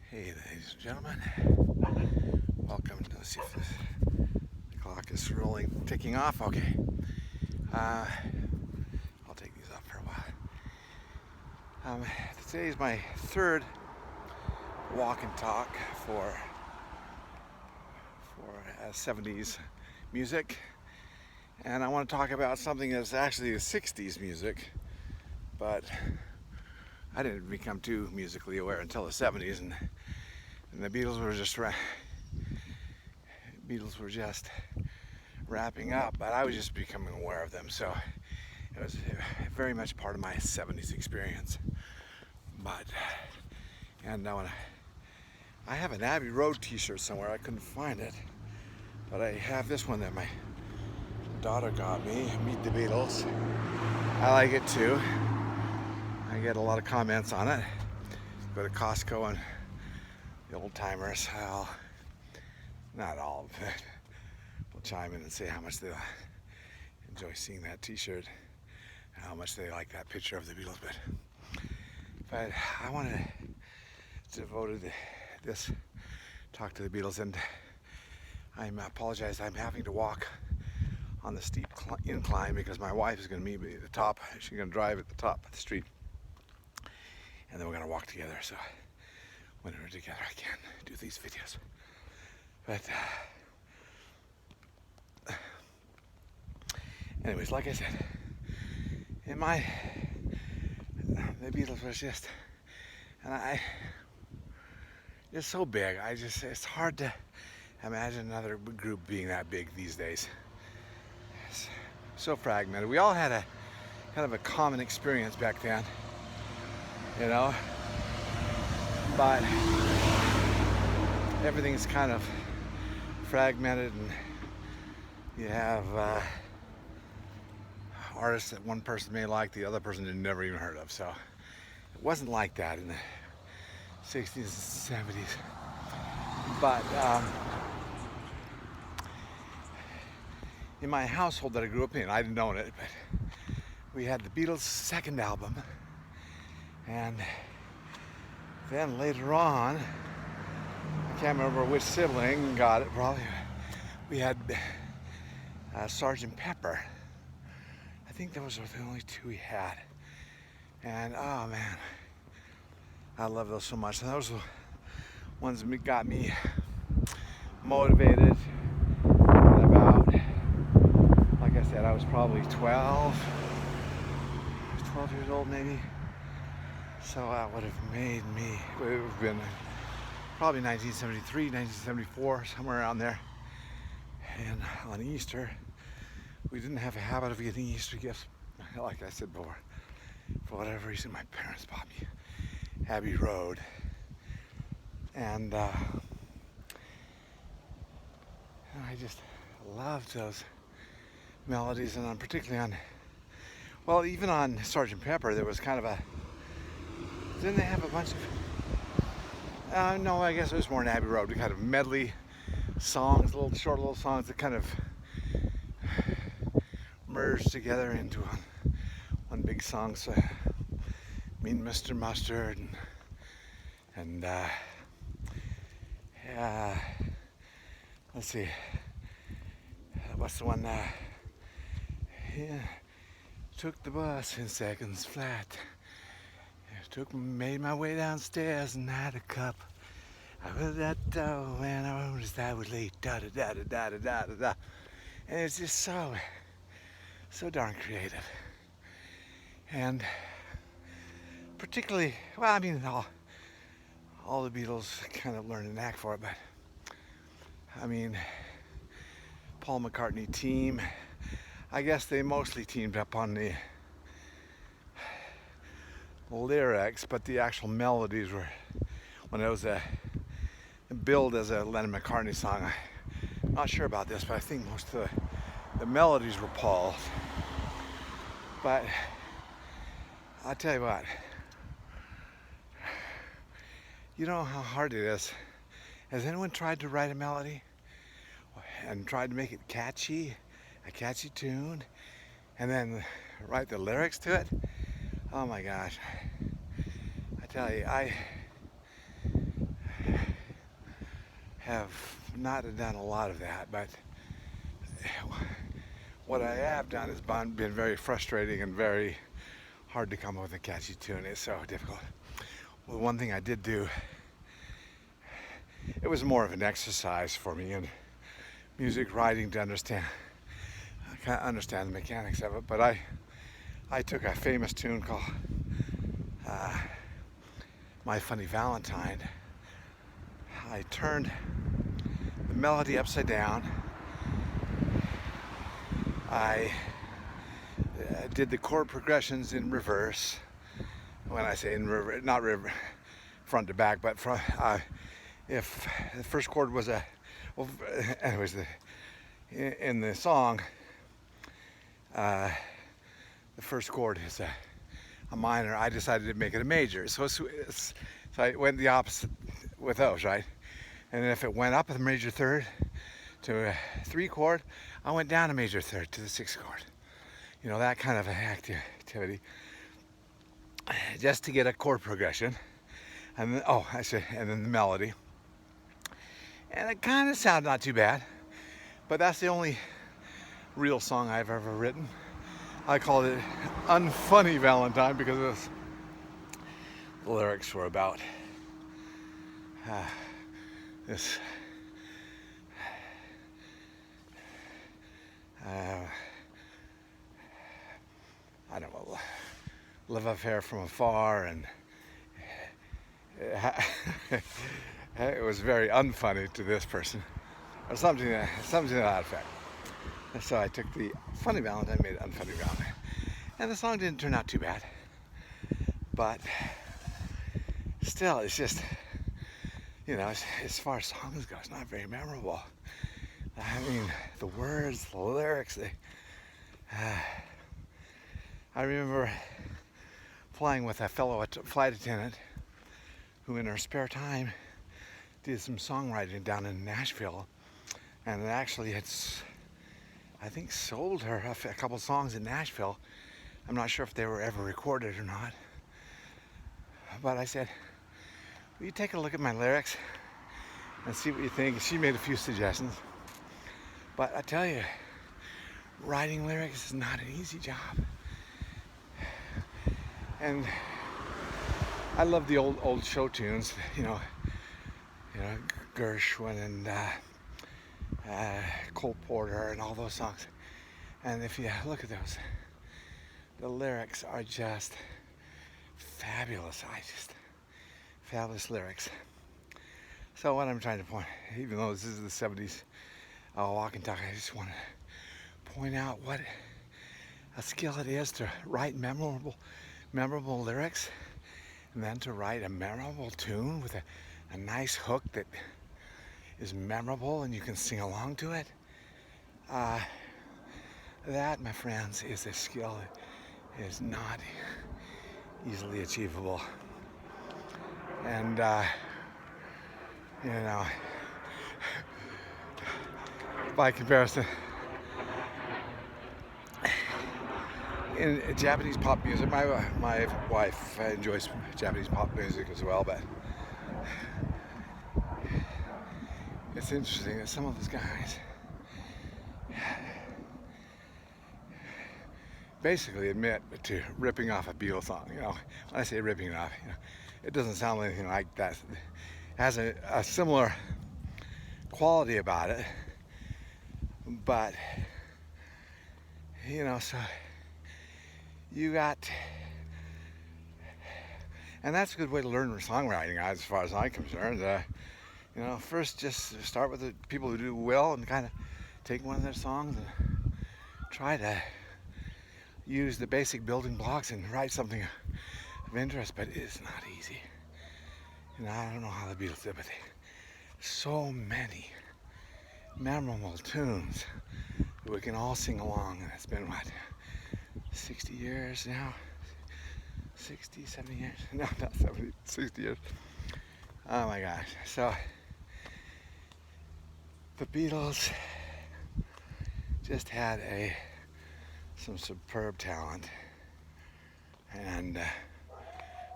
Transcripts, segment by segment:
Hey, ladies and gentlemen, welcome. Let's see if the clock is rolling, ticking off. Okay, I'll take these off for a while. Today is my third walk and talk for 70's music, and I want to talk about something that's actually the 60's music, but I didn't become too musically aware until the 70's, and the Beatles were just wrapping up, but I was just becoming aware of them, so it was very much part of my 70's experience. But and now I have an Abbey Road t-shirt somewhere. I couldn't find it, but I have this one that my daughter got me, Meet the Beatles. I like it too. I get a lot of comments on it. Go to Costco and the old timers, well, not all, but will chime in and say how much they enjoy seeing that t-shirt and how much they like that picture of the Beatles. But I want to devote this talk to the Beatles, and I apologize. I'm having to walk on the steep incline because my wife is going to meet me at the top. She's going to drive at the top of the street, and then we're going to walk together. So when we're together, I can do these videos. But anyways, like I said, the Beatles was just, and it's so big. It's hard to imagine another group being that big these days. It's so fragmented. We all had a kind of a common experience back then, you know, but everything's kind of fragmented, and you have artists that one person may like, the other person had never even heard of. So it wasn't like that in the 60s and 70s. But in my household that I grew up in, I didn't own it, but we had the Beatles' second album, and then later on, I can't remember which sibling got it, probably, we had Sgt. Pepper. I think those were the only two we had. And oh man, I love those so much. And those were the ones that got me motivated at about, like I said, I was probably 12 years old maybe. So that would have made me, it would have been probably 1973, 1974, somewhere around there. And on Easter, we didn't have a habit of getting Easter gifts. Like I said before, for whatever reason, my parents bought me Abbey Road. And I just loved those melodies, and particularly on, well, even on Sgt. Pepper, there was kind of a, didn't they have a bunch of, no, I guess it was more an Abbey Road, kind of medley songs, short little songs that kind of merged together into one big song. So, Meet Mr. Mustard, and let's see, what's the one? Yeah, took the bus in seconds flat. Made my way downstairs and had a cup. I was that dough and I was that was late. Da da da da da da da da. And it's just so darn creative. And particularly, well, I mean, all the Beatles kind of learned a knack for it, but I mean, Paul McCartney team, I guess they mostly teamed up on the lyrics, but the actual melodies were, when it was billed as a Lennon McCartney song, I'm not sure about this, but I think most of the melodies were Paul's. But I'll tell you what, you know how hard it is. Has anyone tried to write a melody and tried to make it catchy, a catchy tune, and then write the lyrics to it? Oh my gosh. I tell you, have not done a lot of that, but what I have done has been very frustrating and very hard to come up with a catchy tune. It's so difficult. Well, one thing I did do, it was more of an exercise for me in music writing to understand the mechanics of it, but I took a famous tune called My Funny Valentine. I turned the melody upside down. I did the chord progressions in reverse. When I say in reverse, not front to back, but front. If the first chord was anyways, in the song, the first chord is a minor. I decided to make it a major, so I went the opposite with those, right? And if it went up a major third to a 3 chord, I went down a major third to the 6 chord. You know, that kind of activity, just to get a chord progression, and then, and then the melody. And it kind of sounded not too bad, but that's the only real song I've ever written. I called it Unfunny Valentine because the lyrics were about this I don't know, love affair from afar, and it was very unfunny to this person, or something to that effect. And so I took the Funny Valentine, made it Unfunny Valentine, and the song didn't turn out too bad, but still, it's just, you know, as far as songs go, it's not very memorable. I mean, the words, the lyrics, I remember flying with a fellow flight attendant who in her spare time did some songwriting down in Nashville, and it actually had, I think, sold her a couple songs in Nashville. I'm not sure if they were ever recorded or not, but I said, will you take a look at my lyrics and see what you think? She made a few suggestions, but I tell you, writing lyrics is not an easy job. And I love the old show tunes, you know, Gershwin and Cole Porter and all those songs. And if you look at those, the lyrics are just fabulous. Fabulous lyrics. So what I'm trying to point, even though this is the 70s walk and talk, I just want to point out what a skill it is to write memorable lyrics, and then to write a memorable tune with a nice hook that is memorable and you can sing along to it. That, my friends, is a skill that is not easily achievable. And you know, by comparison, in Japanese pop music, my wife enjoys Japanese pop music as well, but it's interesting that some of those guys basically admit to ripping off a Beatles song. You know, when I say ripping it off, you know, it doesn't sound anything like that. It has a similar quality about it, but you know, so you got, and that's a good way to learn songwriting, as far as I'm concerned. You know, first just start with the people who do well and kind of take one of their songs and try to use the basic building blocks and write something of interest, but it's not easy. And I don't know how the Beatles did, but so many memorable tunes that we can all sing along, and it's been, what, 60 years now? 60, 70 years? No, not 70, 60 years. Oh my gosh. So, the Beatles just had some superb talent, and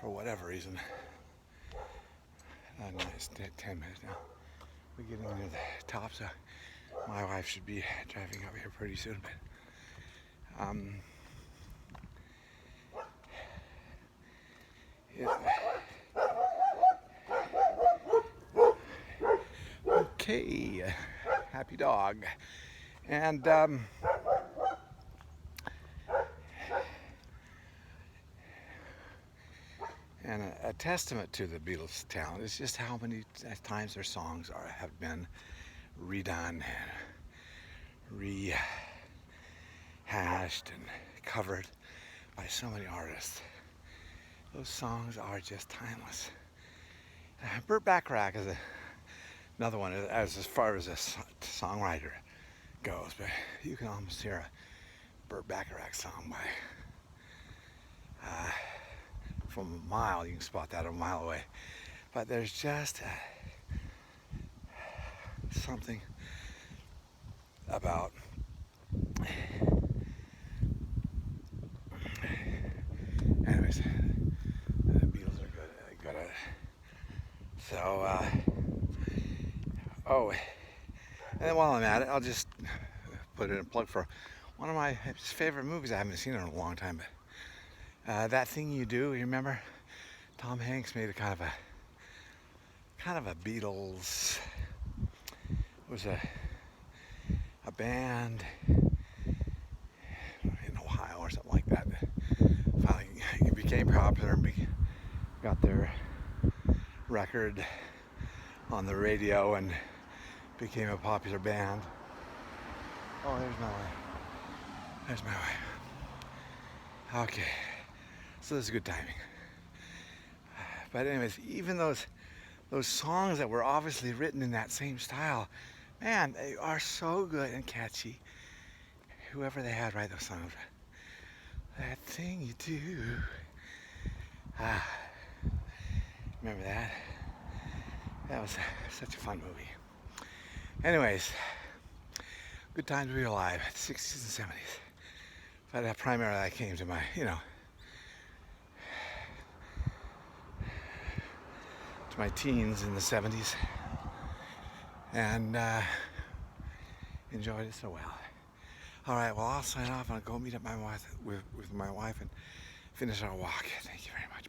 for whatever reason, nice, 10 minutes now. we're getting near the top, so my wife should be driving up here pretty soon. But okay, happy dog, and a testament to the Beatles' talent is just how many times their songs have been redone, rehashed, and covered by so many artists. Those songs are just timeless. Burt Bacharach is another one as far as a songwriter goes, but you can almost hear a Burt Bacharach song by from a mile. You can spot that a mile away. But there's just something about anyways, the Beatles are good at it. So and then while I'm at it, I'll just put in a plug for one of my favorite movies. I haven't seen it in a long time, but That Thing You Do, you remember? Tom Hanks made a kind of a Beatles. It was a band in Ohio or something like that. Finally, it became popular and got their record on the radio and became a popular band. Oh, there's my wife. There's my wife. Okay, so this is good timing. But anyways, even those songs that were obviously written in that same style, man, they are so good and catchy. Whoever they had write those songs. That thing you do. Remember that? That was such a fun movie. Anyways, good time to be alive, 60s and 70s. But primarily I came to my, to my teens in the 70s and enjoyed it so well. All right, well, I'll sign off and I'll go meet up with my wife and finish our walk. Thank you very much.